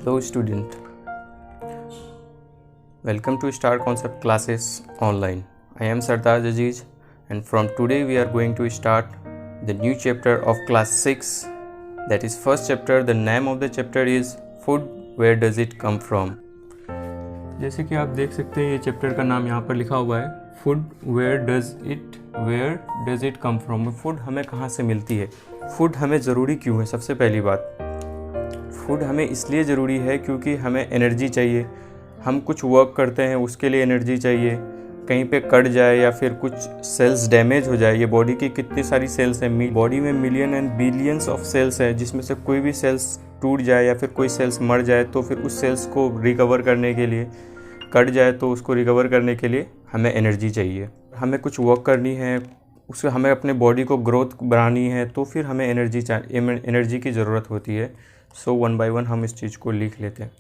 Hello student, welcome to Star Concept classes online. I am Sartaj Aziz and from today we are going to start the new chapter of class 6, that is first chapter. The name of the chapter is Food, Where Does It Come From? जैसे कि आप देख सकते हैं ये chapter का नाम यहाँ पर लिखा हुआ है food where does it come from. Food हमें कहाँ से मिलती है, फूड हमें ज़रूरी क्यों है। सबसे पहली बात, फूड हमें इसलिए ज़रूरी है क्योंकि हमें एनर्जी चाहिए। हम कुछ वर्क करते हैं उसके लिए एनर्जी चाहिए। कहीं पे कट जाए या फिर कुछ सेल्स डैमेज हो जाए, ये बॉडी की कितनी सारी सेल्स हैं, बॉडी में million and billions of cells हैं, जिसमें से कोई भी सेल्स टूट जाए या फिर कोई सेल्स मर जाए तो फिर उस सेल्स को रिकवर करने के लिए, कट जाए तो उसको रिकवर करने के लिए हमें एनर्जी चाहिए। हमें कुछ वर्क करनी है, उससे हमें अपने बॉडी को ग्रोथ बढ़ानी है तो फिर हमें एनर्जी की ज़रूरत होती है। सो वन बाय वन हम इस चीज़ को लिख लेते हैं।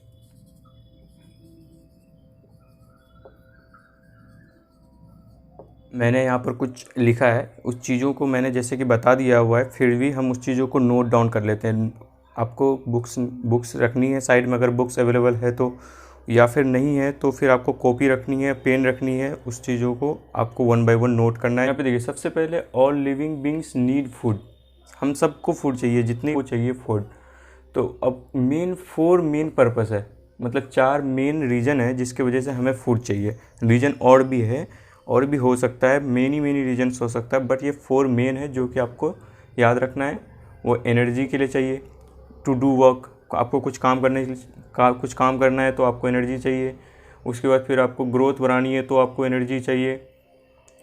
मैंने यहाँ पर कुछ लिखा है, उस चीज़ों को मैंने जैसे कि बता दिया हुआ है, फिर भी हम उस चीज़ों को नोट डाउन कर लेते हैं। आपको बुक्स रखनी है साइड में, अगर बुक्स अवेलेबल है तो, या फिर नहीं है तो फिर आपको कॉपी रखनी है, पेन रखनी है, उस चीज़ों को आपको वन बाय वन नोट करना है। यहाँ पे देखिए, सबसे पहले all living beings need food. हम सबको फूड चाहिए, जितने को चाहिए फूड। तो अब फोर मेन पर्पस है, मतलब 4 मेन रीज़न है जिसकी वजह से हमें फूड चाहिए। रीज़न और भी है, और भी हो सकता है, मेनी रीजन्स हो सकता है, बट ये 4 मेन है जो कि आपको याद रखना है। वो एनर्जी के लिए चाहिए, टू डू वर्क, आपको कुछ काम करना है तो आपको एनर्जी चाहिए। उसके बाद फिर आपको ग्रोथ बढ़ानी है तो आपको एनर्जी चाहिए।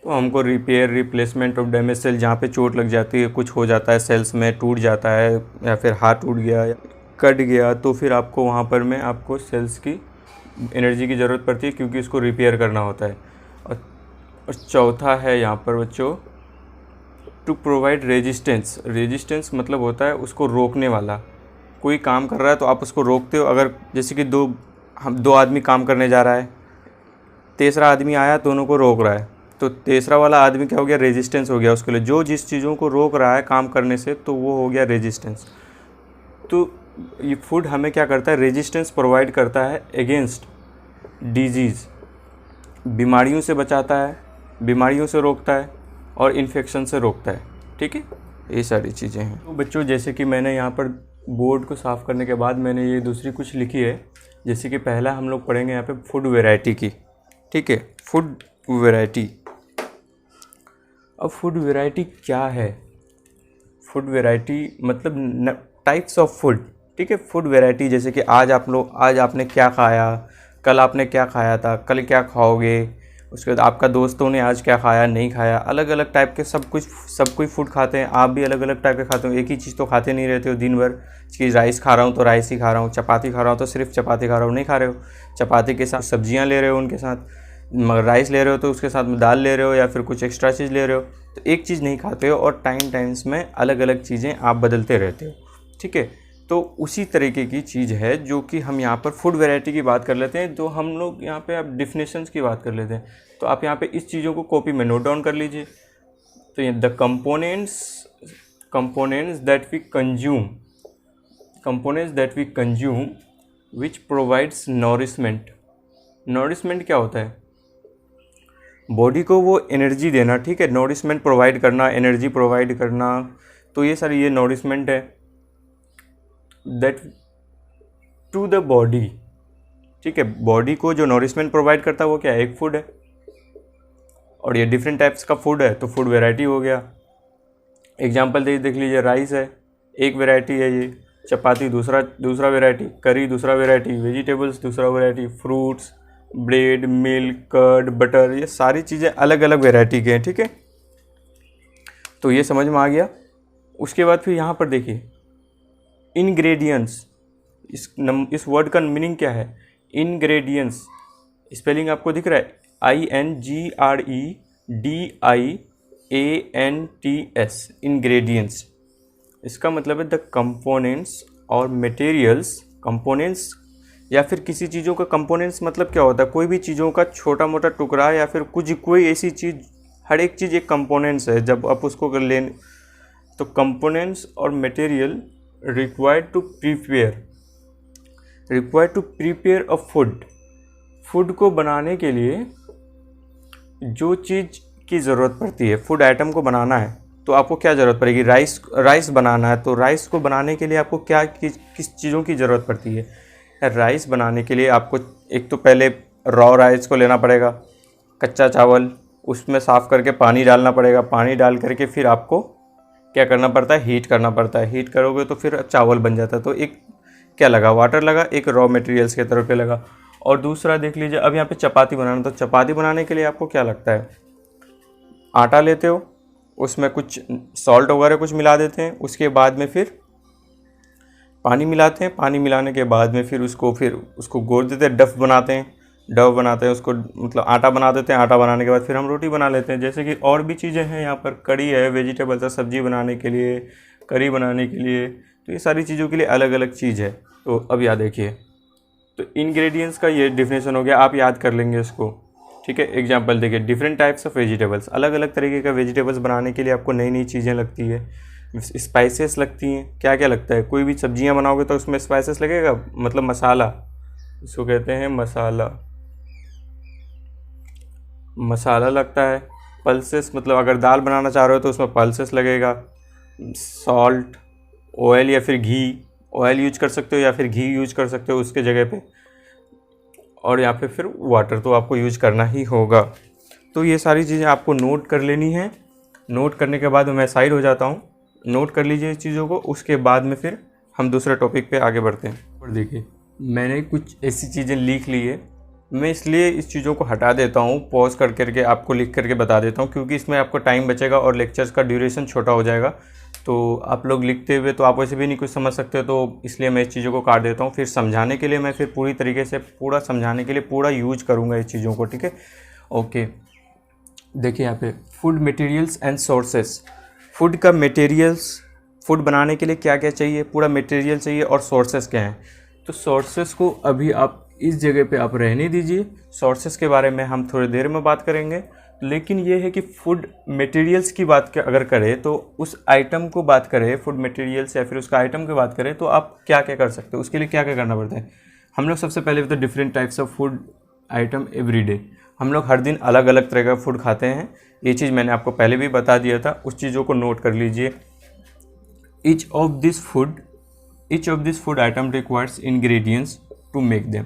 तो हमको repair replacement of damage cell, जहाँ पे चोट लग जाती है, कुछ हो जाता है सेल्स में, टूट जाता है या फिर हाथ टूट गया या कट गया, तो फिर आपको वहाँ पर में आपको सेल्स की एनर्जी की ज़रूरत पड़ती है क्योंकि इसको रिपेयर करना होता है। और चौथा है यहाँ पर बच्चों, टू प्रोवाइड रेजिस्टेंस मतलब होता है उसको रोकने वाला। कोई काम कर रहा है तो आप उसको रोकते हो। अगर जैसे कि दो आदमी काम करने जा रहा है, तीसरा आदमी आया दोनों को रोक रहा है, तो तीसरा वाला आदमी क्या हो गया, रेजिस्टेंस हो गया उसके लिए। जो जिस चीज़ों को रोक रहा है काम करने से, तो वो हो गया रेजिस्टेंस। तो ये फूड हमें क्या करता है, रेजिस्टेंस प्रोवाइड करता है अगेंस्ट डिजीज़, बीमारियों से बचाता है, बीमारियों से रोकता है और इन्फेक्शन से रोकता है। ठीक है, ये सारी चीज़ें हैं। तो बच्चों, जैसे कि मैंने यहाँ पर बोर्ड को साफ़ करने के बाद मैंने ये दूसरी कुछ लिखी है। जैसे कि पहला हम लोग पढ़ेंगे यहाँ पे फूड वैरायटी की। ठीक है, फूड वैरायटी। अब फूड वैरायटी क्या है? फूड वैरायटी मतलब टाइप्स ऑफ फूड। ठीक है, फूड वैरायटी, जैसे कि आज आपने क्या खाया, कल आपने क्या खाया था, कल क्या खाओगे, उसके बाद आपका दोस्तों ने आज क्या खाया, नहीं खाया। अलग अलग टाइप के सब कोई फूड खाते हैं। आप भी अलग अलग टाइप के खाते हो, एक ही चीज़ तो खाते नहीं रहते हो दिन भर कि राइस खा रहा हूँ तो राइस ही खा रहा हूँ, चपाती खा रहा हूँ तो सिर्फ चपाती खा रहा हूँ, नहीं खा रहे हो। चपाती के साथ सब्जियाँ ले रहे हो, उनके साथ मगर राइस ले रहे हो तो उसके साथ में दाल ले रहे हो या फिर कुछ एक्स्ट्रा चीज़ ले रहे हो। तो एक चीज़ नहीं खाते हो और टाइम्स में अलग अलग चीज़ें आप बदलते रहते हो। ठीक है, तो उसी तरीके की चीज़ है जो कि हम यहाँ पर फूड वैरायटी की बात कर लेते हैं। तो हम लोग यहाँ पे अब डिफिनेशंस की बात कर लेते हैं। तो आप यहाँ पे इस चीज़ों को कॉपी में नोट डाउन कर लीजिए। तो ये the components that we consume which provides nourishment. Nourishment क्या होता है? बॉडी को वो एनर्जी देना। ठीक है, नॉरिशमेंट प्रोवाइड करना, एनर्जी प्रोवाइड करना, तो ये सारी ये नॉरिशमेंट है दैट टू द बॉडी। ठीक है, बॉडी को जो नॉरिशमेंट प्रोवाइड करता है वो क्या है, एक फूड है। और ये डिफरेंट टाइप्स का फूड है तो फूड वैरायटी हो गया। एग्जांपल देख लीजिए, राइस है एक वैरायटी है, ये चपाती दूसरा वैरायटी, करी दूसरा वैरायटी, वेजिटेबल्स दूसरा variety, fruits, bread, milk, curd, butter, ये सारी चीज़ें अलग अलग वैरायटी के हैं। ठीक है, तो ये समझ में आ गया। उसके बाद फिर यहाँ पर देखिए इंग्रेडिएंट्स। इस वर्ड का मीनिंग क्या है? इंग्रेडिएंट्स, स्पेलिंग आपको दिख रहा है, INGREDIANTS, इंग्रेडिएंट्स। इसका मतलब है द कंपोनेंट्स और मटेरियल्स। कंपोनेंट्स या फिर किसी चीज़ों का कंपोनेंट्स मतलब क्या होता है, कोई भी चीज़ों का छोटा मोटा टुकड़ा या फिर कोई ऐसी चीज़, हर एक चीज़ एक कंपोनेंट्स है। जब आप उसको कर लें तो कंपोनेंट्स और material required to prepare required to prepare a food. Food को बनाने के लिए जो चीज़ की ज़रूरत पड़ती है, फूड आइटम को बनाना है तो आपको क्या ज़रूरत पड़ेगी? राइस बनाना है तो राइस को बनाने के लिए आपको क्या किस चीज़ों की ज़रूरत पड़ती है? राइस बनाने के लिए आपको एक तो पहले रॉ राइस को लेना पड़ेगा, कच्चा चावल, उसमें साफ़ करके पानी डालना पड़ेगा। पानी डाल करके फिर आपको क्या करना पड़ता है? हीट करना पड़ता है। हीट करोगे तो फिर चावल बन जाता है। तो एक क्या लगा? वाटर लगा, एक रॉ मटेरियल्स के तरफ पे लगा। और दूसरा देख लीजिए, अब यहाँ पे चपाती बनाना, तो चपाती बनाने के लिए आपको क्या लगता है? आटा लेते हो, उसमें कुछ सॉल्ट वगैरह कुछ मिला देते हैं, उसके बाद में फिर पानी मिलाते हैं। पानी मिलाने के बाद में फिर उसको गोल देते हैं, डव बनाते हैं उसको, मतलब आटा बना देते हैं। आटा बनाने के बाद फिर हम रोटी बना लेते हैं। जैसे कि और भी चीज़ें हैं यहाँ पर, कड़ी है, वेजिटेबल्स है, सब्जी बनाने के लिए, करी बनाने के लिए, तो ये सारी चीज़ों के लिए अलग अलग चीज़ है। तो अब याद देखिए, तो इंग्रेडिएंट्स का ये डिफिनेशन हो गया, आप याद कर लेंगे इसको, ठीक है। एग्जांपल देखिए, डिफरेंट टाइप्स ऑफ वेजिटेबल्स, अलग अलग तरीके का वेजिटेबल्स बनाने के लिए आपको नई नई चीज़ें लगती है, स्पाइसेस लगती हैं। क्या क्या लगता है? कोई भी सब्जियां बनाओगे तो उसमें स्पाइसेस लगेगा, मतलब मसाला, इसको कहते हैं मसाला लगता है। पल्सेस, मतलब अगर दाल बनाना चाह रहे हो तो उसमें पल्सेस लगेगा। सॉल्ट, ऑयल या फिर घी, ऑयल यूज कर सकते हो या फिर घी यूज कर सकते हो उसके जगह पे। और यहाँ पे फिर वाटर तो आपको यूज करना ही होगा। तो ये सारी चीज़ें आपको नोट कर लेनी है। नोट करने के बाद मैं साइड हो जाता हूँ, नोट कर लीजिए इस चीज़ों को। उसके बाद में फिर हम दूसरे टॉपिक पे आगे बढ़ते हैं। और देखिए, मैंने कुछ ऐसी चीज़ें लिख ली है, मैं इसलिए इस चीज़ों को हटा देता हूँ, पॉज कर करके आपको लिख करके बता देता हूँ, क्योंकि इसमें आपको टाइम बचेगा और लेक्चर्स का ड्यूरेशन छोटा हो जाएगा। तो आप लोग लिखते हुए तो आप वैसे भी नहीं कुछ समझ सकते, तो इसलिए मैं इस चीज़ों को काट देता हूँ। फिर समझाने के लिए मैं फिर पूरी तरीके से पूरा समझाने के लिए पूरा यूज करूँगा इस चीज़ों को, ठीक है। ओके, देखिए यहाँ पे food materials and sources. Food का मटेरियल्स, फूड बनाने के लिए क्या क्या चाहिए, पूरा मटेरियल चाहिए, और सोर्सेस क्या हैं। तो सोर्सेस को अभी आप इस जगह पे आप रहने दीजिए, सोर्सेस के बारे में हम थोड़ी देर में बात करेंगे। लेकिन ये है कि फूड मटेरियल्स की बात अगर करें तो उस आइटम को बात करें, फूड मटेरियल्स या फिर उसका आइटम की बात करें, तो आप क्या क्या कर सकते हो, उसके लिए क्या क्या करना पड़ता है। हम लोग सबसे पहले तो different types of food item everyday, हम लोग हर दिन अलग अलग तरह का फूड खाते हैं। ये चीज़ मैंने आपको पहले भी बता दिया था, उस चीज़ों को नोट कर लीजिए। Each of this food item requires ingredients to make them.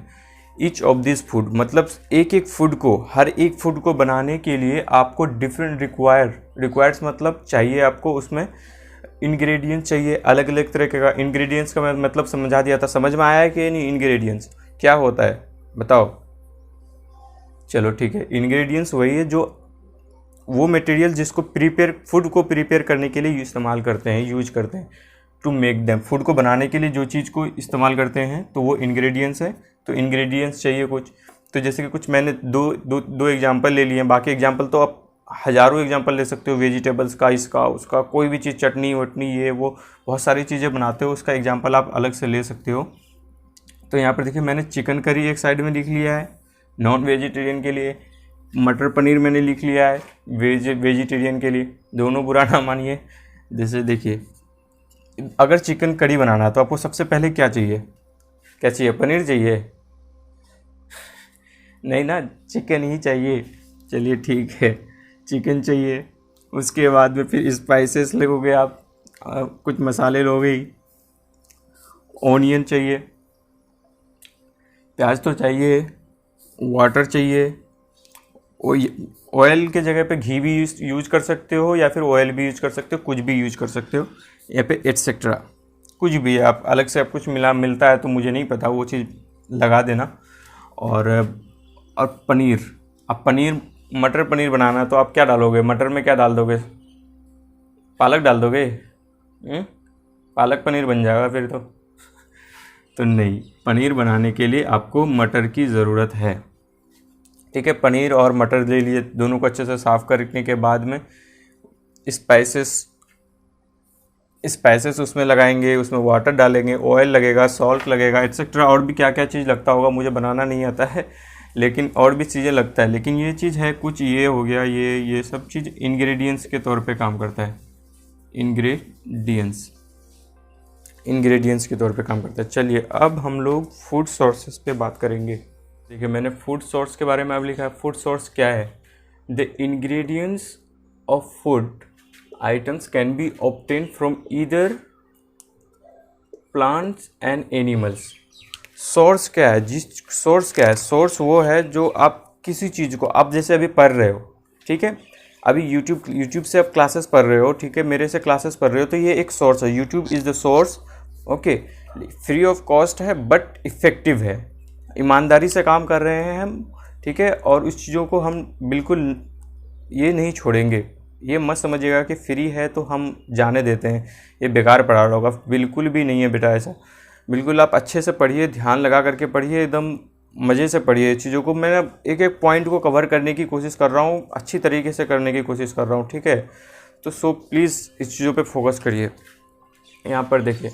Each of this food मतलब एक एक फूड को, हर एक फूड को बनाने के लिए आपको डिफरेंट रिक्वायर्स मतलब चाहिए, आपको उसमें इंग्रेडिएंट्स चाहिए, अलग अलग तरह का। इंग्रेडिएंट्स का मैं मतलब समझा दिया था, समझ में आया है कि नहीं? इंग्रेडिएंट्स क्या होता है बताओ? चलो ठीक है, इंग्रेडिएंट्स वही है जो वो मटेरियल जिसको फूड को प्रिपेयर करने के लिए इस्तेमाल करते हैं, यूज करते हैं। टू मेक देम, फूड को बनाने के लिए जो चीज़ को इस्तेमाल करते हैं तो वो इंग्रेडिएंट्स है। तो इंग्रेडिएंट्स चाहिए कुछ, तो जैसे कि कुछ मैंने दो एग्जांपल ले लिए हैं, बाकी एग्जांपल तो आप हज़ारों एग्जांपल ले सकते हो, वेजिटेबल्स का, इसका उसका, कोई भी चीज़, चटनी वटनी, ये वो बहुत सारी चीज़ें बनाते हो, उसका एग्जांपल आप अलग से ले सकते हो। तो यहाँ पर देखिए, मैंने चिकन करी एक साइड में लिख लिया है नॉन वेजिटेरियन के लिए, मटर पनीर मैंने लिख लिया है वेजिटेरियन के लिए, दोनों बुरा ना मानिए। जैसे देखिए, अगर चिकन करी बनाना है तो आपको सबसे पहले क्या चाहिए? क्या चाहिए? पनीर चाहिए? नहीं ना, चिकन ही चाहिए। चलिए ठीक है, चिकन चाहिए। उसके बाद में फिर स्पाइसेस लोगे आप, कुछ मसाले लोगे, ऑनियन चाहिए, प्याज तो चाहिए, वाटर चाहिए, ऑयल के जगह पे घी भी यूज कर सकते हो या फिर ऑयल भी यूज कर सकते हो, कुछ भी यूज कर सकते हो यहाँ पे, एटसेट्रा कुछ भी आप अलग से आप कुछ मिलता है तो मुझे नहीं पता, वो चीज़ लगा देना। और पनीर, अब मटर पनीर बनाना है तो आप क्या डालोगे? मटर में क्या डाल दोगे? पालक डाल दोगे? पालक पनीर बन जाएगा फिर तो नहीं, पनीर बनाने के लिए आपको मटर की ज़रूरत है, ठीक है। पनीर और मटर ले लिए, दोनों को अच्छे से साफ़ करने के बाद में स्पाइसेस उसमें लगाएंगे, उसमें वाटर डालेंगे, ऑयल लगेगा, सॉल्ट लगेगा, एटसेट्रा। और भी क्या क्या चीज़ लगता होगा मुझे बनाना नहीं आता है, लेकिन और भी चीज़ें लगता है। लेकिन ये चीज़ है कुछ, ये हो गया, ये सब चीज़ इंग्रेडिएंट्स के तौर पे काम करता है, इंग्रेडिएंट्स, इंग्रेडिएंट्स के तौर पे काम करता है। चलिए अब हम लोग फूड सोर्सेस पे बात करेंगे। देखिए मैंने फूड सोर्स के बारे में अब लिखा है। फूड सोर्स क्या है? The ingredients of food items can be obtain from either plants and animals. Source क्या है? सोर्स क्या है? सोर्स वो है जो आप किसी चीज़ को, आप जैसे अभी पढ़ रहे हो, ठीक है, अभी यूट्यूब से आप क्लासेस पढ़ रहे हो, ठीक है, मेरे से क्लासेस पढ़ रहे हो, तो ये एक सोर्स है। YouTube is the source, okay. Free of cost है बट इफ़ेक्टिव है, ईमानदारी से काम कर रहे हैं हम, ठीक है। और उस चीज़ों को हम बिल्कुल ये नहीं छोड़ेंगे। ये मत समझिएगा कि फ्री है तो हम जाने देते हैं, ये बेकार पढ़ा रहा होगा, बिल्कुल भी नहीं है बेटा ऐसा। बिल्कुल आप अच्छे से पढ़िए, ध्यान लगा करके पढ़िए, एकदम मज़े से पढ़िए चीज़ों को। मैं एक एक पॉइंट को कवर करने की कोशिश कर रहा हूँ, अच्छी तरीके से करने की कोशिश कर रहा हूँ, ठीक है। तो सो प्लीज़ इस चीज़ों पे फोकस करिए। यहाँ पर देखिए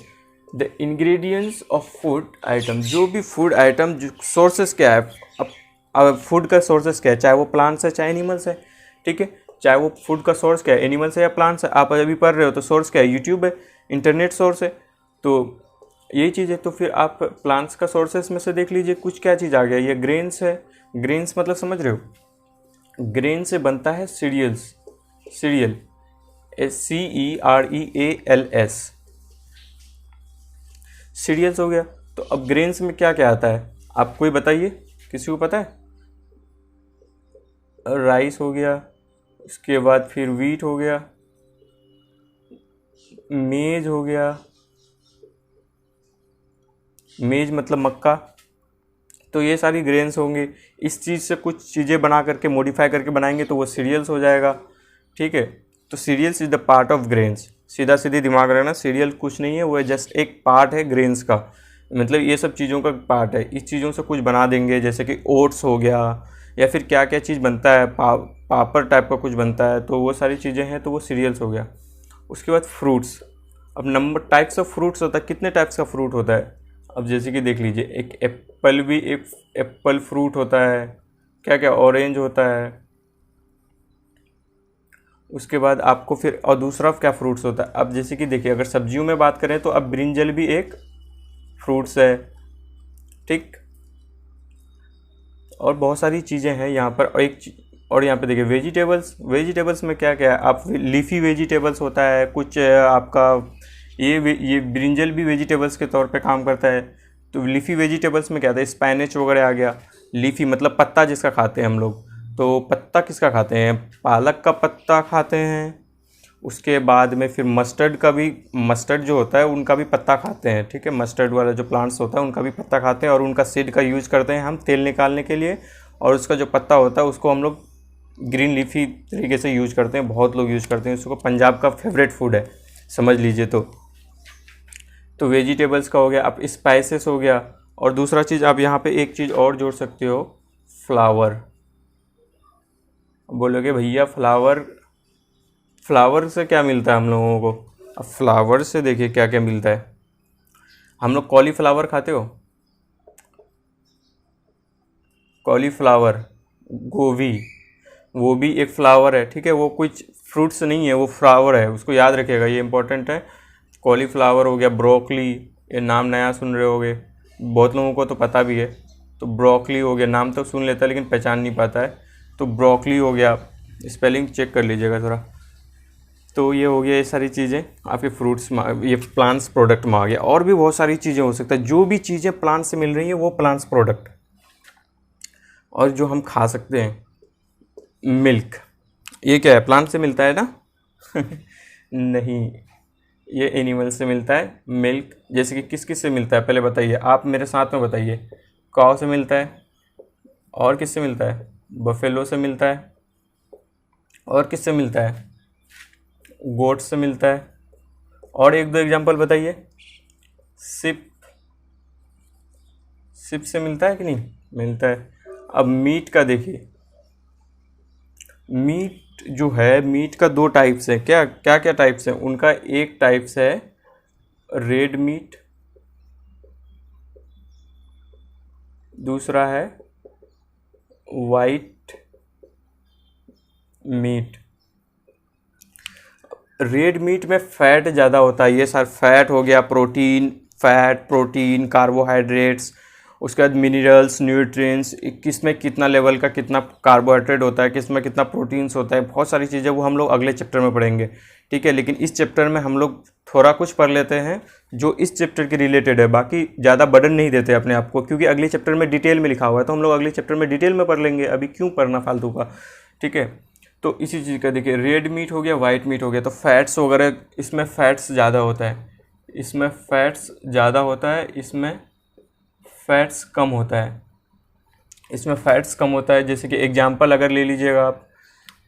the ingredients of food item, जो भी फूड आइटम, जो सोर्सेस क्या है, अब फूड का सोर्सेस क्या है, चाहे वो प्लांट्स है चाहे एनिमल्स है, ठीक है। चाहे वो फूड का सोर्स क्या है, एनिमल्स है या प्लांट्स है। आप अभी पढ़ रहे हो तो सोर्स क्या है? यूट्यूब है, इंटरनेट सोर्स है, तो यही चीज़ है। तो फिर आप प्लांट्स का सोर्सेस में से देख लीजिए कुछ क्या चीज़ आ गया। ये ग्रेन्स है, ग्रेन्स मतलब समझ रहे हो, ग्रेन से बनता है सीरियल्स, सीरियल, CEREALS, सीरियल्स हो गया। तो अब ग्रेन्स में क्या क्या आता है, आप कोई बताइए, किसी को पता है? राइस हो गया, उसके बाद फिर वीट हो गया, मेज हो गया, मेज मतलब मक्का। तो ये सारी ग्रेन्स होंगे। इस चीज़ से कुछ चीज़ें बना करके मॉडिफाई करके बनाएंगे तो वो सीरियल्स हो जाएगा, ठीक है। तो cereals is the part of grains. सीधा सीधी दिमाग रखना, सीरियल कुछ नहीं है, वो है जस्ट एक पार्ट है ग्रेन्स का, मतलब ये सब चीज़ों का पार्ट है। इस चीज़ों से कुछ बना देंगे, जैसे कि ओट्स हो गया, या फिर क्या क्या चीज़ बनता है, पापड़ टाइप का कुछ बनता है, तो वो सारी चीज़ें हैं, तो वो सीरियल्स हो गया। उसके बाद फ्रूट्स। अब नंबर टाइप्स ऑफ फ्रूट्स होता है, कितने टाइप्स का फ्रूट होता है? अब जैसे कि देख लीजिए, एक एप्पल भी, एक एप्पल फ्रूट होता है, क्या क्या, ऑरेंज होता है। उसके बाद आपको फिर और दूसरा क्या फ्रूट्स होता है? अब जैसे कि देखिए, अगर सब्जियों में बात करें तो अब ब्रिंजल भी एक फ्रूट्स है, ठीक। और बहुत सारी चीज़ें हैं यहाँ पर। और यहाँ पे देखिए वेजिटेबल्स, वेजिटेबल्स में क्या क्या है, आप लीफी वेजिटेबल्स होता है कुछ, आपका ये ब्रिंजल भी वेजिटेबल्स के तौर पे काम करता है। तो लीफी वेजिटेबल्स में क्या था, है, स्पैनिच वगैरह आ गया। लीफी मतलब पत्ता जिसका खाते हैं हम लोग, तो पत्ता किसका खाते हैं? पालक का पत्ता खाते हैं। उसके बाद में फिर मस्टर्ड का भी, मस्टर्ड जो होता है उनका भी पत्ता खाते हैं, ठीक है। मस्टर्ड वाला जो प्लांट्स होता है उनका भी पत्ता खाते हैं, और उनका सीड का यूज करते हैं हम तेल निकालने के लिए। और उसका जो पत्ता होता है उसको हम लोग ग्रीन लीफी तरीके से यूज करते हैं, बहुत लोग यूज करते हैं उसको, पंजाब का फेवरेट फूड है, समझ लीजिए। तो वेजिटेबल्स का हो गया। अब स्पाइसेस हो गया। और दूसरा चीज़ आप यहाँ पे एक चीज़ और जोड़ सकते हो, फ्लावर। बोलोगे भैया फ्लावर, फ्लावर से क्या मिलता है हम लोगों को? अब फ्लावर से देखिए क्या क्या मिलता है। हम लोग कॉलीफ्लावर खाते हो, कॉलीफ्लावर, गोभी, वो भी एक फ्लावर है, ठीक है। वो कुछ फ्रूट्स नहीं है, वो फ्लावर है, उसको याद रखिएगा, ये इंपॉर्टेंट है। कॉलीफ्लावर हो गया, ब्रोकली, ये नाम नया सुन रहे होगे, बहुत लोगों को तो पता भी है। तो ब्रोकली हो गया, नाम तो सुन लेता है लेकिन पहचान नहीं पाता है। तो ब्रोकली हो गया, स्पेलिंग चेक कर लीजिएगा थोड़ा। तो ये हो गया, ये सारी चीज़ें आपके फ्रूट्स में, ये प्लांट्स प्रोडक्ट में आ गया। और भी बहुत सारी चीज़ें हो सकता है, जो भी चीज़ें प्लांट से मिल रही हैं वो प्लांट्स प्रोडक्ट। और जो हम खा सकते हैं, मिल्क, ये क्या है, प्लांट से मिलता है ना? नहीं, ये एनिमल से मिलता है मिल्क। जैसे कि किस किस से मिलता है पहले बताइए, आप मेरे साथ में बताइए। काऊ से मिलता है, और किस से मिलता है? बफेलो से मिलता है, और किस से मिलता है? गोट से मिलता है। और एक दो एग्जांपल बताइए। सिप, सिप से मिलता है कि नहीं? मिलता है। अब मीट का देखिए, मीट जो है, मीट का दो टाइप्स है, क्या क्या क्या टाइप्स है उनका? एक टाइप्स है रेड मीट, दूसरा है वाइट मीट। रेड मीट में फैट ज़्यादा होता है, ये सर फैट हो गया, प्रोटीन, कार्बोहाइड्रेट्स, उसके बाद मिनरल्स, न्यूट्रिएंट्स, किस में कितना लेवल का कितना कार्बोहाइड्रेट होता है, किस में कितना प्रोटीन्स होता है, बहुत सारी चीज़ें वो हम लोग अगले चैप्टर में पढ़ेंगे, ठीक है। लेकिन इस चैप्टर में हम लोग थोड़ा कुछ पढ़ लेते हैं जो इस चैप्टर के रिलेटेड है, बाकी ज़्यादा बर्डन नहीं देते अपने आप को, क्योंकि अगले चैप्टर में डिटेल में लिखा हुआ है, तो हम लोग अगले चैप्टर में डिटेल में पढ़ लेंगे, अभी क्यों पढ़ना फालतू का, ठीक है। तो इसी चीज़ का देखिए, रेड मीट हो गया, वाइट मीट हो गया, तो फैट्स वगैरह इसमें फैट्स ज़्यादा होता है, इसमें फैट्स ज़्यादा होता है, इसमें फैट्स कम होता है, इसमें फैट्स कम होता है। जैसे कि एग्जांपल अगर ले लीजिएगा आप,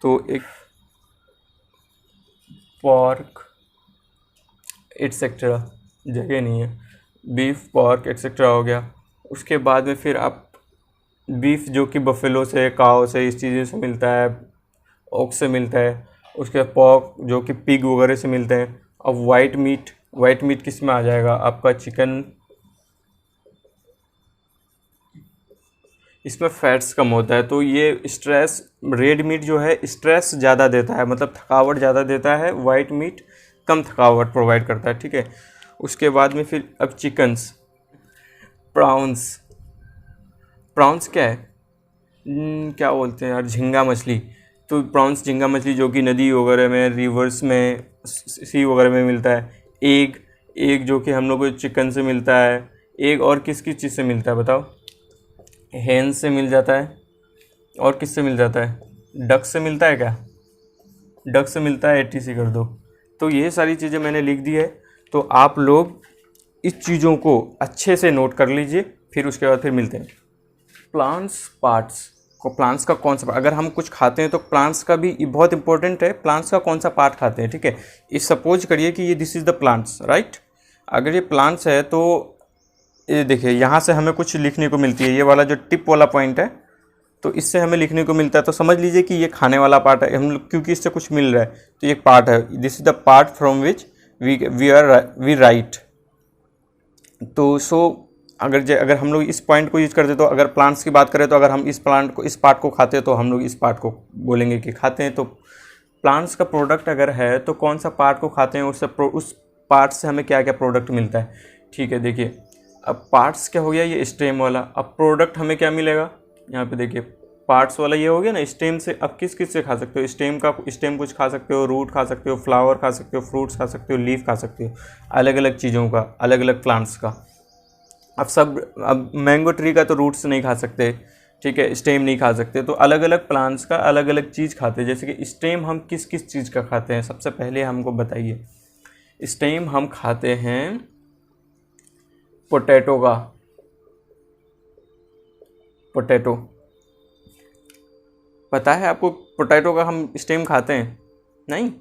तो एक पॉर्क एटसेट्रा, जगह नहीं है, बीफ, पॉर्क एटसेट्रा हो गया। उसके बाद में फिर आप बीफ जो कि बफेलो से, काव से, इस चीज़ों से मिलता है, ओक से मिलता है। उसके बाद पॉर्क जो कि पिग वगैरह से मिलते हैं। अब वाइट मीट किस में आ जाएगा आपका, चिकन, इसमें फैट्स कम होता है। तो ये स्ट्रेस, रेड मीट जो है स्ट्रेस ज़्यादा देता है, मतलब थकावट ज़्यादा देता है, वाइट मीट कम थकावट प्रोवाइड करता है, ठीक है। उसके बाद में फिर अब चिकन्स, प्रॉन्स क्या है, क्या बोलते हैं यार, झींगा मछली। तो प्रॉन्स, झींगा मछली जो कि नदी वगैरह में, रिवर्स में, सी वगैरह में मिलता है। एग जो कि हम लोग को चिकन से मिलता है। एग और किस किस चीज़ से मिलता है बताओ, हेन से मिल जाता है, और किस से मिल जाता है, डक से मिलता है क्या, डक से मिलता है, एटीसी कर दो। तो ये सारी चीज़ें मैंने लिख दी है, तो आप लोग इस चीज़ों को अच्छे से नोट कर लीजिए, फिर उसके बाद फिर मिलते हैं। प्लांट्स का कौन सा, अगर हम कुछ खाते हैं तो प्लांट्स का भी बहुत इंपॉर्टेंट है, प्लांट्स का कौन सा पार्ट खाते हैं, ठीक है। इस सपोज करिए कि ये this is the plants, right. अगर ये प्लांट्स है तो ये देखिए, यहाँ से हमें कुछ लिखने को मिलती है, ये वाला जो टिप वाला पॉइंट है, तो इससे हमें लिखने को मिलता है। तो समझ लीजिए कि ये खाने वाला पार्ट है, हम लोग क्योंकि इससे कुछ मिल रहा है, तो ये पार्ट है, this is the part from which we right. तो अगर हम लोग इस पॉइंट को यूज करते, तो अगर प्लांट्स की बात करें, तो अगर हम इस पार्ट को खाते हैं तो हम लोग इस पार्ट को बोलेंगे कि खाते हैं। तो प्लांट्स का प्रोडक्ट अगर है तो कौन सा पार्ट को खाते हैं, उस पार्ट से हमें क्या क्या प्रोडक्ट मिलता है, ठीक है। देखिए, अब पार्ट्स क्या हो गया, ये स्टेम वाला। अब प्रोडक्ट हमें क्या मिलेगा, यहाँ पे देखिए, पार्ट्स वाला ये हो गया ना स्टेम से। अब किस किस से खा सकते हो, स्टेम कुछ खा सकते हो, रूट खा सकते हो, फ्लावर खा सकते हो, फ्रूट्स खा सकते हो, लीफ खा सकते हो, अलग अलग चीज़ों का, अलग अलग प्लांट्स का। अब मैंगो ट्री का तो रूट्स नहीं खा सकते, ठीक है, स्टेम नहीं खा सकते। तो अलग अलग प्लांट्स का अलग अलग चीज़ खाते हैं। जैसे कि स्टेम हम किस किस चीज़ का खाते हैं, सबसे पहले हमको बताइए। स्टेम हम खाते हैं पोटैटो का, पोटैटो पता है आपको, पोटैटो का हम स्टेम खाते हैं नहीं।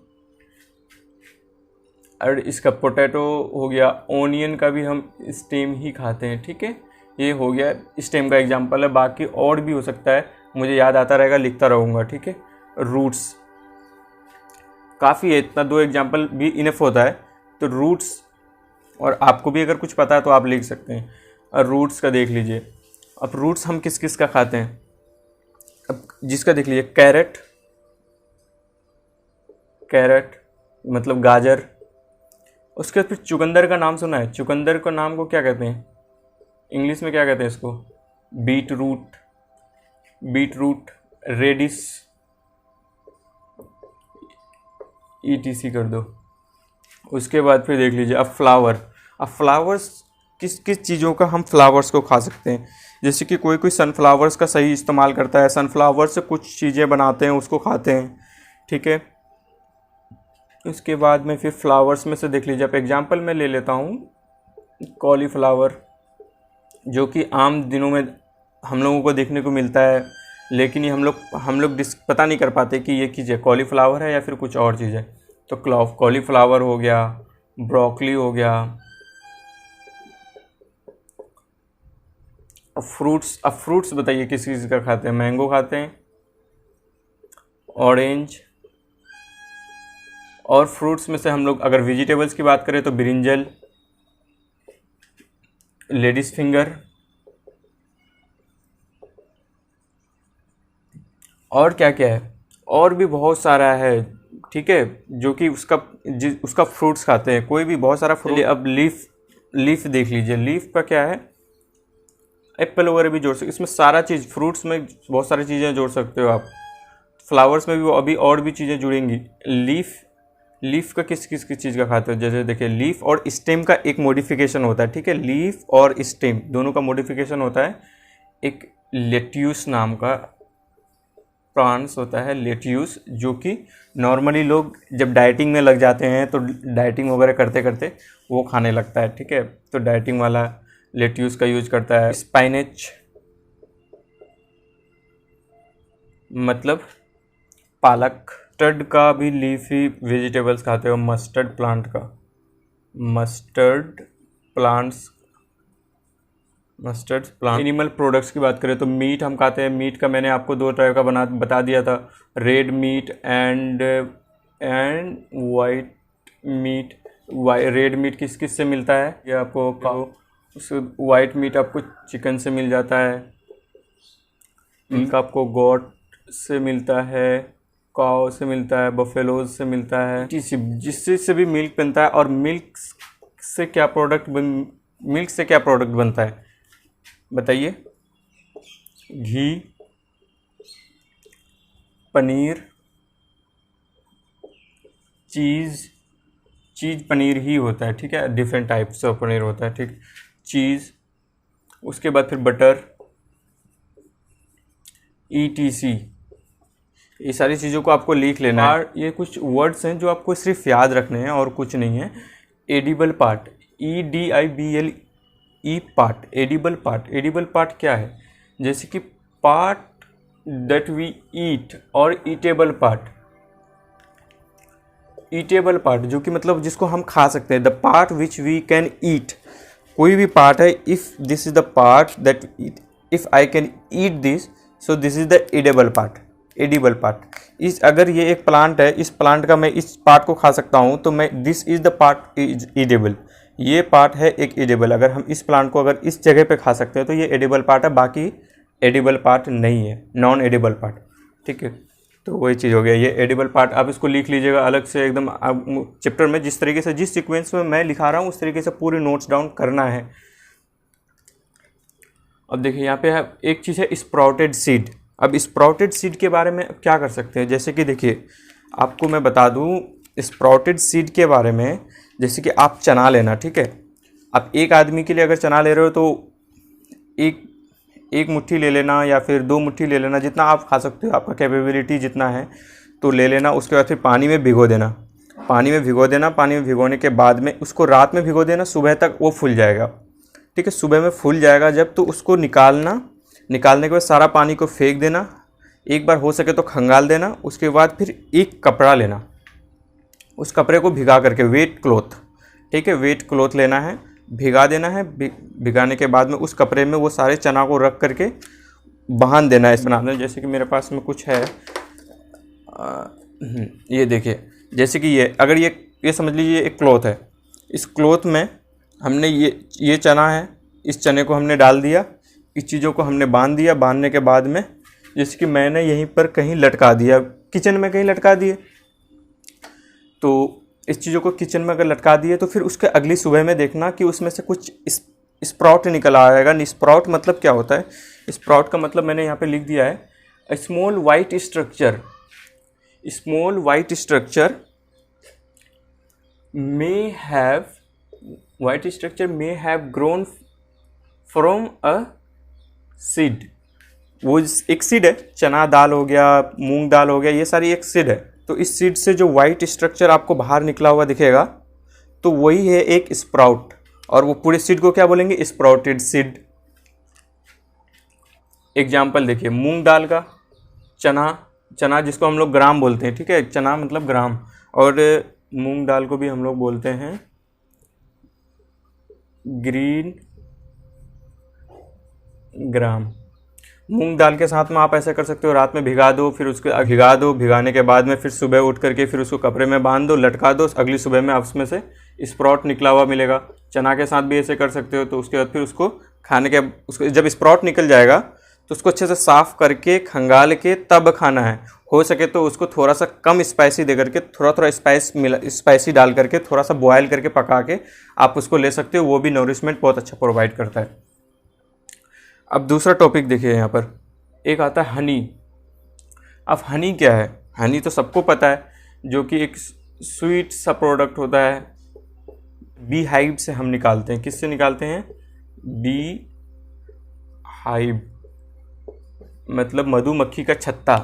और इसका पोटैटो हो गया, ओनियन का भी हम स्टेम ही खाते हैं, ठीक है। ये हो गया स्टेम का एग्जांपल है, बाकी और भी हो सकता है, मुझे याद आता रहेगा, लिखता रहूँगा, ठीक है। रूट्स काफ़ी है, इतना 2 एग्जांपल भी इनफ होता है। तो रूट्स, और आपको भी अगर कुछ पता है तो आप लिख सकते हैं। और रूट्स का देख लीजिए, अब रूट्स हम किस किस का खाते हैं। अब जिसका देख लीजिए, कैरेट मतलब गाजर। उसके बाद फिर चुकंदर का नाम सुना है, चुकंदर का नाम को क्या कहते हैं, इंग्लिश में क्या कहते हैं इसको, बीट रूट, रेडिस, ETC कर दो। उसके बाद फिर देख लीजिए, अब फ्लावर्स किस किस चीज़ों का हम फ्लावर्स को खा सकते हैं। जैसे कि कोई सनफ्लावर्स का सही इस्तेमाल करता है, सनफ्लावर से कुछ चीज़ें बनाते हैं, उसको खाते हैं, ठीक है। उसके बाद में फिर फ्लावर्स में से देख लीजिए, आप एग्जांपल में ले लेता हूँ कॉलीफ्लावर, जो कि आम दिनों में हम लोगों को देखने को मिलता है, लेकिन ये हम लोग पता नहीं कर पाते कि ये चीज़ कॉलीफ्लावर है या फिर कुछ और चीज़ है। तो कॉलीफ्लावर हो गया, ब्रोकली हो गया। अब फ्रूट्स बताइए किस चीज़ का खाते हैं, मैंगो खाते हैं, ऑरेंज। और फ्रूट्स में से हम लोग अगर वेजिटेबल्स की बात करें तो ब्रिंजल, लेडीज फिंगर, और क्या क्या है, और भी बहुत सारा है, ठीक है, जो कि उसका फ्रूट्स खाते हैं, कोई भी बहुत सारा फ्रूट। अब लीफ देख लीजिए, लीफ का क्या है, एप्पल वगैरह भी जोड़ सकते, इसमें सारा चीज़, फ्रूट्स में बहुत सारी चीज़ें जोड़ सकते हो आप, फ्लावर्स में भी अभी और भी चीज़ें जुड़ेंगी। लीफ का किस चीज़ का खाते हो, जैसे देखिए लीफ और स्टेम का एक मॉडिफिकेशन होता है, ठीक है, लीफ और स्टेम दोनों का मॉडिफिकेशन होता है। एक लेट्यूस नाम का प्लांट्स होता है, लेट्यूस, जो कि नॉर्मली लोग जब डाइटिंग में लग जाते हैं तो डाइटिंग वगैरह करते करते वो खाने लगता है, ठीक है, तो डाइटिंग वाला लेट्यूस का यूज करता है। स्पाइनेच मतलब पालक। मस्टर्ड का भी लीफी वेजिटेबल्स खाते हो, मस्टर्ड प्लांट का, मस्टर्ड प्लांट। एनिमल प्रोडक्ट्स की बात करें तो मीट हम खाते हैं, मीट का मैंने आपको 2 तरह का बता दिया था, red meat and white meet. Red meat किस से मिलता है, ये आपको वाइट मीट आपको चिकन से मिल जाता है, मिल्क आपको गोट से मिलता है, काऊ से मिलता है, बफेलोज से मिलता है, जिससे से भी मिल्क बनता है। और मिल्क से क्या प्रोडक्ट बनता है बताइए, घी, पनीर, चीज़ पनीर ही होता है, ठीक है, डिफरेंट टाइप्स ऑफ पनीर होता है, ठीक, चीज़, उसके बाद फिर बटर, ETC, ये सारी चीज़ों को आपको लिख लेना है। ये कुछ वर्ड्स हैं जो आपको सिर्फ याद रखने हैं और कुछ नहीं है। Edible part, EDIBLE part, edible part क्या है, जैसे कि पार्ट दैट वी ईट और ईटेबल पार्ट जो कि मतलब जिसको हम खा सकते हैं, the part which we can eat, कोई भी पार्ट है, if this is the part that if I can eat this, so this is the edible part. अगर ये एक प्लांट है, इस प्लांट का मैं इस पार्ट को खा सकता हूँ, तो मैं this is the part is edible, ये पार्ट है एक एडिबल। अगर हम इस प्लांट को अगर इस जगह पे खा सकते हैं तो ये एडिबल पार्ट है, बाकी एडिबल पार्ट नहीं है, नॉन एडिबल पार्ट, ठीक है। तो वही चीज़ हो गया, ये एडिबल पार्ट। आप इसको लिख लीजिएगा अलग से एकदम चैप्टर में, जिस तरीके से जिस सीक्वेंस में मैं लिखा रहा हूँ उस तरीके से पूरे नोट्स डाउन करना है। अब देखिए यहाँ पे एक चीज़ है स्प्राउटेड सीड। अब स्प्राउटेड सीड के बारे में क्या कर सकते हैं, जैसे कि देखिए आपको मैं बता दूं स्प्राउटेड सीड के बारे में, जैसे कि आप चना लेना, ठीक है, आप एक आदमी के लिए अगर चना ले रहे हो तो एक मुट्ठी ले लेना या फिर 2 मुट्ठी ले लेना, जितना आप खा सकते हो, आपका कैपेबिलिटी जितना है तो ले लेना। उसके बाद फिर पानी में भिगो देना, पानी में भिगोने के बाद में उसको रात में भिगो देना, सुबह तक वो फूल जाएगा, ठीक है, सुबह में फूल जाएगा जब, तो उसको निकालने के बाद सारा पानी को फेंक देना, एक बार हो सके तो खंगाल देना। उसके बाद फिर एक कपड़ा लेना, उस कपड़े को भिगा करके, वेट क्लॉथ, ठीक है, वेट क्लॉथ लेना है, भिगा देना है। भिगाने के बाद में उस कपड़े में वो सारे चना को रख करके बांध देना है। इस बनाने जैसे कि मेरे पास में कुछ है, ये देखिए, जैसे कि अगर ये समझ लीजिए एक क्लॉथ है, इस क्लॉथ में हमने ये चना है, इस चने को हमने डाल दिया, इस चीज़ों को हमने बांध दिया। बांधने के बाद में जैसे कि मैंने यहीं पर कहीं लटका दिया, किचन में कहीं लटका दिए, तो इस चीज़ों को किचन में अगर लटका दिए तो फिर उसके अगली सुबह में देखना कि उसमें से कुछ स्प्राउट निकल आएगा। स्प्राउट मतलब क्या होता है, स्प्राउट का मतलब मैंने यहाँ पे लिख दिया है, small white structure may have grown from a seed. वो एक सीड है, चना दाल हो गया, मूंग दाल हो गया, ये सारी एक सीड है। तो इस सीड से जो वाइट स्ट्रक्चर आपको बाहर निकला हुआ दिखेगा तो वही है एक स्प्राउट, और वो पूरे सीड को क्या बोलेंगे, स्प्राउटेड सीड। एग्जाम्पल देखिए, मूंग दाल का, चना जिसको हम लोग ग्राम बोलते हैं, ठीक है, चना मतलब ग्राम, और मूंग दाल को भी हम लोग बोलते हैं ग्रीन ग्राम। मूंग दाल के साथ में आप ऐसा कर सकते हो, रात में भिगा दो, फिर उसके भिगाने के बाद में फिर सुबह उठ करके फिर उसको कपड़े में बांध दो, लटका दो, अगली सुबह में आप उसमें से स्प्राउट निकला हुआ मिलेगा। चना के साथ भी ऐसे कर सकते हो। तो उसके बाद फिर उसको खाने के, उसको जब स्प्राउट निकल जाएगा तो उसको अच्छे से साफ़ करके खंगाल के तब खाना है। हो सके तो उसको थोड़ा सा कम स्पाइसी दे करके, थोड़ा थोड़ा स्पाइसी डाल करके थोड़ा सा बॉयल करके पका के आप उसको ले सकते हो, वो भी नरिशमेंट बहुत अच्छा प्रोवाइड करता है। अब दूसरा टॉपिक देखिए यहाँ पर, एक आता है हनी। अब हनी क्या है? हनी तो सबको पता है, जो कि एक स्वीट सा प्रोडक्ट होता है, बी हाइव से हम निकालते हैं। किससे निकालते हैं? बी हाइव, मतलब मधुमक्खी का छत्ता।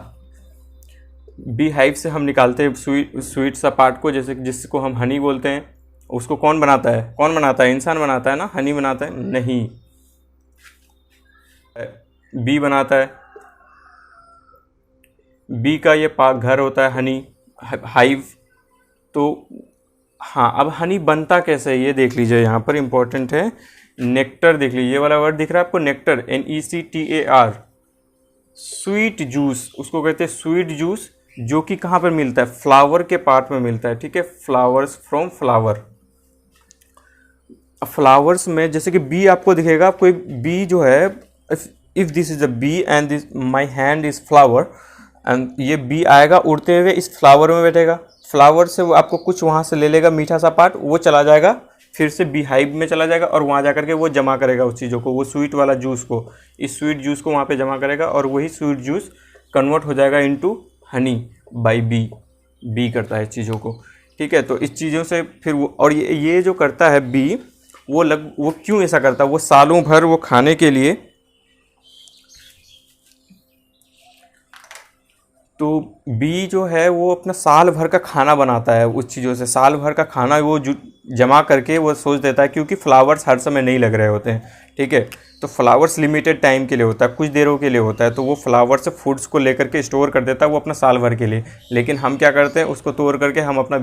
बी हाइव से हम निकालते हैं स्वीट सा पार्ट को, जैसे जिसको हम हनी बोलते हैं। उसको कौन बनाता है? कौन बनाता है? इंसान बनाता है ना। हनी बनाता है? नहीं, बी बनाता है। बी का ये घर होता है हनी, हाइव। तो हाँ, अब हनी बनता कैसे है ये देख लीजिए, यहाँ पर इंपॉर्टेंट है। नेक्टर देख लीजिए, ये वाला वर्ड दिख रहा है आपको, नेक्टर, NECTAR। स्वीट जूस उसको कहते हैं, स्वीट जूस, जो कि कहाँ पर मिलता है? फ्लावर के पार्ट में मिलता है, ठीक है। Flowers, from flower. फ्लावर्स में जैसे कि बी आपको दिखेगा, कोई बी जो है, if this is a bee and this my hand is flower, and ये बी आएगा उड़ते हुए इस फ्लावर में बैठेगा। फ्लावर से वो आपको कुछ वहाँ से ले लेगा, मीठा सा पार्ट, वो चला जाएगा फिर से बी हाइव में चला जाएगा, और वहाँ जा करके वो जमा करेगा उस चीज़ों को, वो स्वीट वाला जूस को, इस स्वीट जूस को वहाँ पे जमा करेगा, और वही स्वीट जूस कन्वर्ट हो जाएगा into honey by bee. Bee करता है चीज़ों को, ठीक है। तो इस चीज़ों से फिर वो, और ये जो करता है बी, वो क्यों ऐसा करता है? वो सालों भर वो खाने के लिए, तो बी जो है वो अपना साल भर का खाना बनाता है उस चीज़ों से। साल भर का खाना वो जमा करके वो सोच देता है, क्योंकि फ्लावर्स हर समय नहीं लग रहे होते हैं, ठीक है। तो फ्लावर्स लिमिटेड टाइम के लिए होता है, कुछ देरों के लिए होता है, तो वो फ्लावर से फूड्स को लेकर के स्टोर कर देता है वो अपना साल भर के लिए। लेकिन हम क्या करते हैं, उसको तोड़ करके हम अपना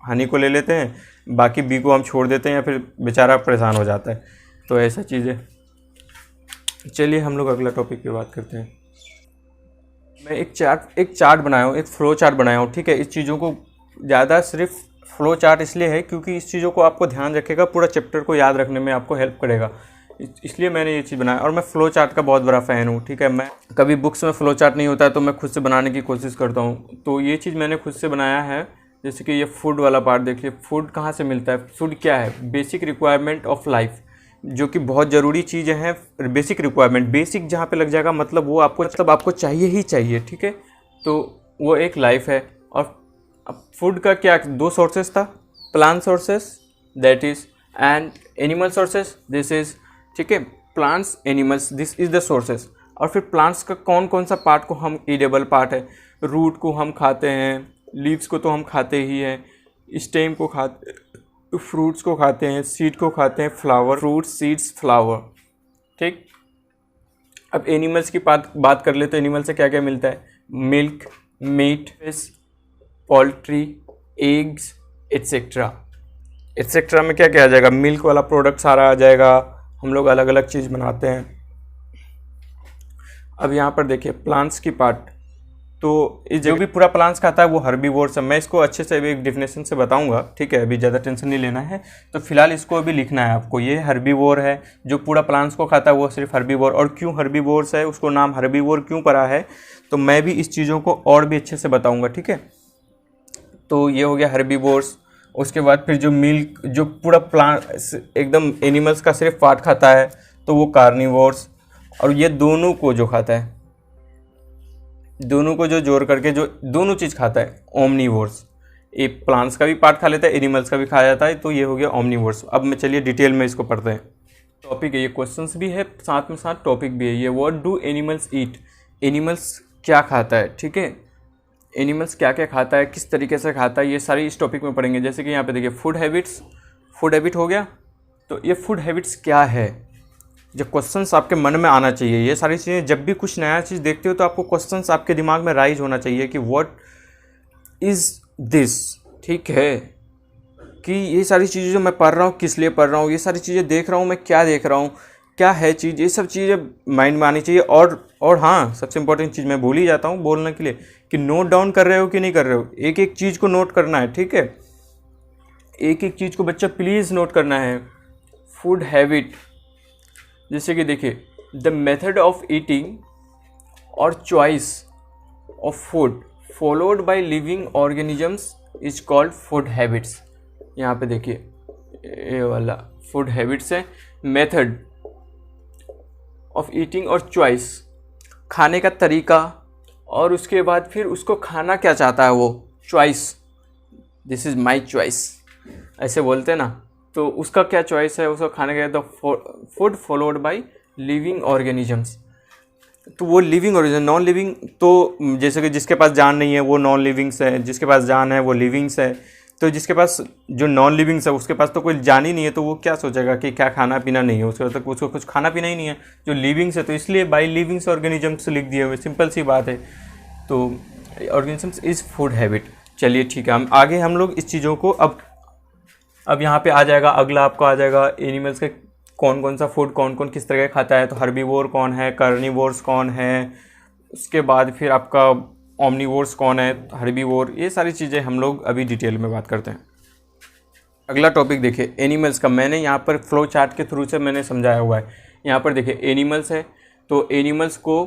हनी को ले लेते हैं, बाकी बी को हम छोड़ देते हैं, या फिर बेचारा परेशान हो जाता है। तो ऐसा चीज़ है। चलिए हम लोग अगला टॉपिक पे बात करते हैं। मैं एक चार्ट बनाया हूँ, एक फ्लो चार्ट बनाया हूँ, ठीक है। इस चीज़ों को ज़्यादा सिर्फ फ्लो चार्ट इसलिए है क्योंकि इस चीज़ों को आपको ध्यान रखेगा, पूरा चैप्टर को याद रखने में आपको हेल्प करेगा, इसलिए मैंने ये चीज़ बनाया। और मैं फ्लो चार्ट का बहुत बड़ा फ़ैन हूँ, ठीक है। मैं कभी बुक्स में फ्लो चार्ट नहीं होता है तो मैं खुद से बनाने की कोशिश करता हूँ। तो ये चीज़ मैंने खुद से बनाया है। जैसे कि ये फूड वाला पार्ट देखिए, फूड कहाँ से मिलता है? फूड क्या है? बेसिक रिक्वायरमेंट ऑफ लाइफ, जो कि बहुत ज़रूरी चीज़ें हैं। बेसिक रिक्वायरमेंट, बेसिक जहाँ पे लग जाएगा मतलब वो आपको चाहिए ही चाहिए, ठीक है। तो वो एक लाइफ है। और फूड का क्या दो सोर्सेस था, plant sources that is, and animal sources this is, ठीक है। Plants, animals, this is the sources. और फिर प्लांट्स का कौन कौन सा पार्ट को हम ईडेबल पार्ट है, रूट को हम खाते हैं, लीव्स को तो हम खाते ही हैं, स्टेम को खाते, फ्रूट्स को खाते हैं, सीड को खाते हैं, फ्लावर, फ्रूट, सीड्स, फ्लावर, ठीक। अब एनिमल्स की बात कर ले तो एनिमल से क्या क्या मिलता है? Milk, meat, fish, poultry, eggs, etcetera. Etcetera में क्या क्या आ जाएगा? मिल्क वाला प्रोडक्ट सारा आ जाएगा। हम लोग अलग अलग चीज़ बनाते हैं। अब यहाँ पर देखिए प्लांट्स की पार्ट, तो जो भी पूरा प्लांट्स खाता है वो हर्बीवोर्स है। मैं इसको अच्छे से अभी एक डिफिनेशन से बताऊंगा, ठीक है। अभी ज़्यादा टेंशन नहीं लेना है, तो फिलहाल इसको अभी लिखना है आपको। ये हर्बीवोर है, जो पूरा प्लांट्स को खाता है वो सिर्फ हर्बीवोर। और क्यों हर्बीवोर्स है, उसको नाम हर्बीवोर क्यों पड़ा है, तो मैं भी इस चीज़ों को और भी अच्छे से बताऊँगा, ठीक है। तो ये हो गया हर्बीवोर्स। उसके बाद फिर जो मिल्क, जो पूरा प्लांट एकदम एनिमल्स का सिर्फ पार्ट खाता है तो वो कार्निवोर्स। और ये दोनों को जो खाता है, दोनों को जो जोड़ करके जो दोनों चीज़ खाता है, ओमनीवोर्स। ये प्लांट्स का भी पार्ट खा लेता है, एनिमल्स का भी खा जाता है, तो ये हो गया ओमनीवोर्स। अब मैं चलिए डिटेल में इसको पढ़ते हैं। टॉपिक है ये, क्वेश्चंस भी है साथ में साथ टॉपिक भी है ये। What do animals eat? Animals क्या खाता है, ठीक है। एनिमल्स क्या क्या खाता है, किस तरीके से खाता है, ये सारी इस टॉपिक में पढ़ेंगे। जैसे कि यहाँ पे देखिए फूड हैबिट्स, फूड हैबिट हो गया। तो ये फूड हैबिट्स क्या है, जब क्वेश्चंस आपके मन में आना चाहिए। ये सारी चीज़ें, जब भी कुछ नया चीज़ देखते हो तो आपको क्वेश्चंस आपके दिमाग में राइज होना चाहिए कि व्हाट इज़ दिस, ठीक है। कि ये सारी चीज़ें जो मैं पढ़ रहा हूँ किस लिए पढ़ रहा हूँ, ये सारी चीज़ें देख रहा हूँ मैं क्या देख रहा हूँ, क्या है चीज़, ये सब चीज़ें माइंड में आनी चाहिए। और हाँ, सबसे इंपॉर्टेंट चीज़ मैं भूल ही जाता हूँ बोलने के लिए, कि नोट डाउन कर रहे हो कि नहीं कर रहे हो। एक एक चीज़ को नोट करना है, ठीक है। एक एक चीज़ को बच्चा प्लीज़ नोट करना है। फूड हैबिट, जैसे कि देखिए द मेथड ऑफ ईटिंग और choice of food followed by living organisms is called food habits. यहाँ पे देखिए ये वाला फूड हैबिट्स है। मेथड ऑफ ईटिंग और चॉइस, खाने का तरीका, और उसके बाद फिर उसको खाना क्या चाहता है वो, choice, this is my choice ऐसे बोलते हैं ना, तो उसका क्या चॉइस है, उसको खाने का। तो food followed by living organisms, तो वो लिविंग ऑर्गेनिज्म, नॉन लिविंग तो जैसे कि जिसके पास जान नहीं है वो नॉन लिविंग्स है, जिसके पास जान है वो लिविंग्स है। तो जिसके पास जो नॉन लिविंग्स है उसके पास तो कोई जान ही नहीं है, तो वो क्या सोचेगा कि क्या खाना पीना नहीं है, उसको कुछ खाना पीना ही नहीं है। जो लिविंग्स है तो इसलिए बाय लिविंग्स ऑर्गेनिजम्स लिख दिए हुए, सिंपल सी बात है। तो ऑर्गेनिजम्स इज़ फूड हैबिट। चलिए ठीक है, हम लोग इस चीज़ों को अब यहाँ पे आ जाएगा, अगला आपको आ जाएगा एनिमल्स के कौन कौन सा फूड कौन कौन किस तरह का खाता है। तो हर्बीवोर कौन है, कार्निवोर्स कौन है, उसके बाद फिर आपका ओमनीवोर्स कौन है, हर्बीवोर, ये सारी चीज़ें हम लोग अभी डिटेल में बात करते हैं। अगला टॉपिक देखिए एनिमल्स का। मैंने यहाँ पर फ्लो चार्ट के थ्रू से मैंने समझाया हुआ है। यहाँ पर देखिए एनिमल्स है, तो एनिमल्स को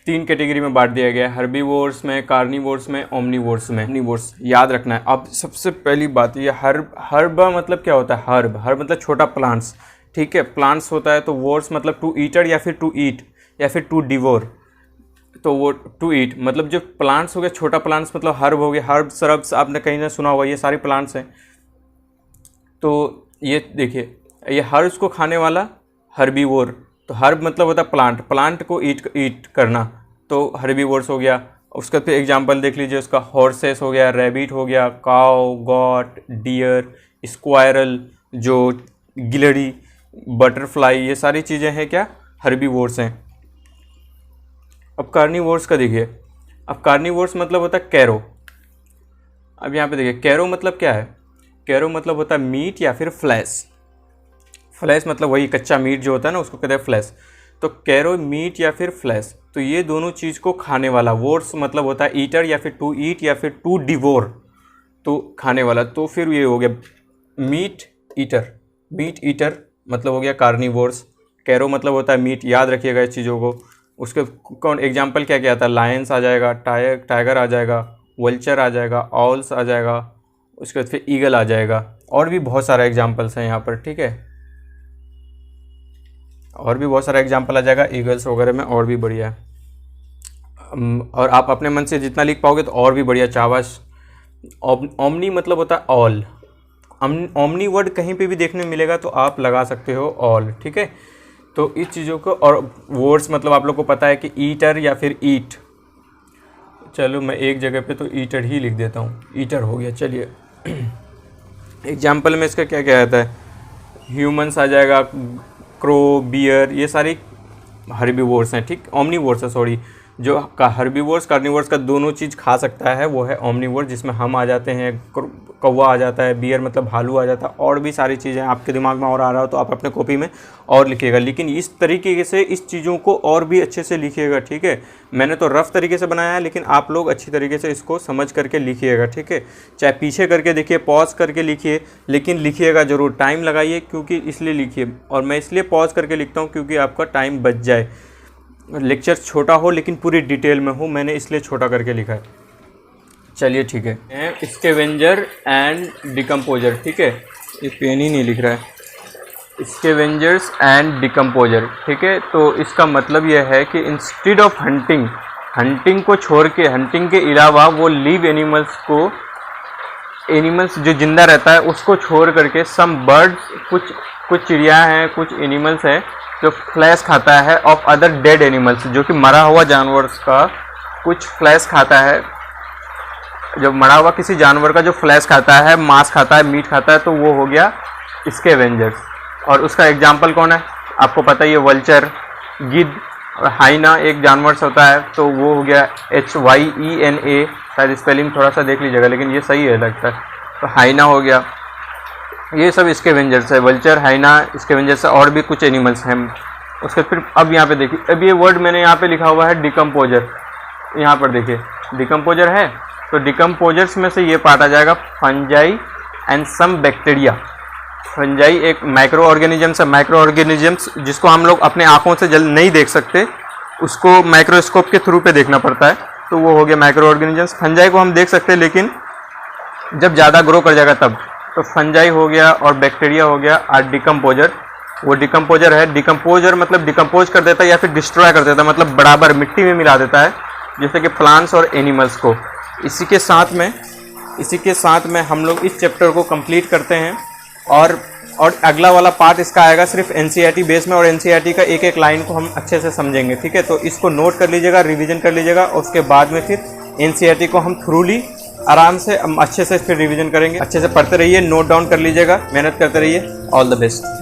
3 कैटेगरी में बांट दिया गया है, हर्बीवोर्स में, कार्निवोर्स में, ओमनीवोर्स में। ओमनीवोर्स याद रखना है। अब सबसे पहली बात ये हर्ब मतलब क्या होता है, हर्ब मतलब छोटा प्लांट्स, ठीक है। प्लांट्स होता है, तो वोर्स मतलब टू ईटर या फिर टू ईट या फिर टू डिवोर। तो वो टू ईट मतलब जो प्लांट्स हो गए, छोटा प्लांट्स मतलब हर्ब हो गए, हर्ब सरब्स आपने कहीं ना सुना होगा, ये सारे प्लांट्स हैं। तो ये देखिए ये हर्ब्स को खाने वाला हर्बीवोर। तो हर्ब मतलब होता है प्लांट को ईट करना, तो हर्बीवोर्स हो गया। उसका फिर एग्जांपल देख लीजिए, उसका हॉर्सेस हो गया, रैबिट हो गया, काउ, गॉट, डियर, स्क्वायरल, जो गिलहरी, बटरफ्लाई, ये सारी चीज़ें हैं क्या, हर्बीवोर्स हैं। अब कार्निवोर्स का देखिए, अब कार्निवोर्स मतलब होता है कैरो। अब यहाँ पे देखिए कैरो मतलब क्या है, कैरो मतलब होता है मीट या फिर फ्लैश। फ्लैश मतलब वही कच्चा मीट जो होता है ना, उसको कहते हैं फ्लैश। तो कैरो मीट या फिर फ्लैश, तो ये दोनों चीज़ को खाने वाला। वोर्स मतलब होता है ईटर या फिर टू ईट या फिर टू डिवोर, तो खाने वाला। तो फिर ये हो गया मीट ईटर मतलब हो गया कार्निवोर्स। कैरो मतलब होता है मीट, याद रखिएगा इस चीज़ों को। उसके कौन एग्जाम्पल क्या क्या आता है, लायंस आ जाएगा, टाइगर आ जाएगा, वल्चर आ जाएगा, ऑल्स आ जाएगा, उसके बाद फिर ईगल आ जाएगा, और भी बहुत सारे एग्जाम्पल्स हैं यहाँ पर, ठीक है। और भी बहुत सारा एग्जाम्पल आ जाएगा ईगल्स वगैरह में, और भी बढ़िया है। और आप अपने मन से जितना लिख पाओगे तो और भी बढ़िया, चावस। ओमनी मतलब होता है ऑल। ओमनी वर्ड कहीं पे भी देखने मिलेगा तो आप लगा सकते हो ऑल, ठीक है। तो इस चीज़ों को, और वर्ड्स मतलब आप लोग को पता है कि ईटर या फिर ईट। चलो मैं एक जगह पे तो ईटर ही लिख देता हूँ, ईटर हो गया। चलिए एग्जाम्पल में इसका क्या क्या आता है, ह्यूमंस आ जाएगा, क्रो, बियर, ये सारी हर्बीवोर्स हैं, ठीक। ओमनीवोर्स है, सॉरी, जो हर्बीवोर्स कार्निवोर्स का दोनों चीज़ खा सकता है वो है ओमनीवोर्स, जिसमें हम आ जाते हैं, कौवा आ जाता है, बियर मतलब भालू आ जाता है, और भी सारी चीज़ें आपके दिमाग में और आ रहा हो तो आप अपने कॉपी में और लिखिएगा। लेकिन इस तरीके से इस चीज़ों को और भी अच्छे से लिखिएगा, ठीक है। मैंने तो रफ तरीके से बनाया है, लेकिन आप लोग अच्छी तरीके से इसको समझ करके लिखिएगा, ठीक है। चाहे पीछे करके देखिए, पॉज करके लिखिए, लेकिन लिखिएगा ज़रूर, टाइम लगाइए, क्योंकि इसलिए लिखिए। और मैं इसलिए पॉज करके लिखता हूँ क्योंकि आपका टाइम बच जाए, लेक्चर छोटा हो लेकिन पूरी डिटेल में हो, मैंने इसलिए छोटा करके लिखा है। चलिए ठीक है, स्कैवेंजर एंड डिकम्पोजर, ठीक है, ये पेन ही नहीं लिख रहा है, स्कैवेंजर्स एंड डिकम्पोजर, ठीक है। तो इसका मतलब यह है कि इंस्टेड ऑफ हंटिंग को छोड़ के, हंटिंग के अलावा वो लिव एनिमल्स जो जिंदा रहता है उसको छोड़ करके, सम बर्ड्स, कुछ चिड़िया हैं, कुछ एनिमल्स हैं जो फ्लैश खाता है ऑफ अदर डेड एनिमल्स, जो कि मरा हुआ जानवर का कुछ फ्लैश खाता है, जब मरा हुआ किसी जानवर का जो फ्लैश खाता है, मांस खाता है, मीट खाता है, तो वो हो गया स्कैवेंजर्स। और उसका एग्जाम्पल कौन है, आपको पता ही है, वल्चर, गिद्ध और हाइना एक जानवर होता है, तो वो हो गया HYENA, शायद स्पेलिंग थोड़ा सा देख लीजिएगा, लेकिन ये सही है लगता है, तो हाइना हो गया। ये सब स्कैवेंजर्स है, वल्चर, हाइना, स्कैवेंजर्स है, और भी कुछ एनिमल्स हैं। उसके फिर अब यहाँ पे देखिए, अब ये वर्ड मैंने यहाँ पे लिखा हुआ है डिकम्पोजर, यहाँ पर देखिए डिकम्पोजर है, तो डिकम्पोजर्स में से ये पार्ट आ जाएगा fungi and some bacteria. Fungi एक माइक्रो ऑर्गेनिजम्स है, माइक्रो ऑर्गेनिजम्स जिसको हम लोग अपने आँखों से जल्द नहीं देख सकते, उसको माइक्रोस्कोप के थ्रू पे देखना पड़ता है, तो वो हो गया माइक्रो ऑर्गेनिजम्स। फंजाई को हम देख सकते हैं, लेकिन जब ज़्यादा ग्रो कर जाएगा तब। तो फंजाई हो गया और बैक्टीरिया हो गया और डिकम्पोजर। वो डिकम्पोजर है, डिकम्पोजर मतलब डिकम्पोज कर देता है या फिर डिस्ट्रॉय कर देता है, मतलब बराबर मिट्टी में मिला देता है, जैसे कि प्लांट्स और एनिमल्स को। इसी के साथ में हम लोग इस चैप्टर को कंप्लीट करते हैं और अगला वाला पार्ट इसका आएगा सिर्फ एनसीईआरटी बेस में, और एनसीईआरटी का एक एक लाइन को हम अच्छे से समझेंगे, ठीक है। तो इसको नोट कर लीजिएगा, रिवीजन कर लीजिएगा, और उसके बाद में फिर एनसीईआरटी को हम थ्रूली आराम से अच्छे से फिर रिवीजन करेंगे। अच्छे से पढ़ते रहिए, नोट डाउन कर लीजिएगा, मेहनत करते रहिए। All the best.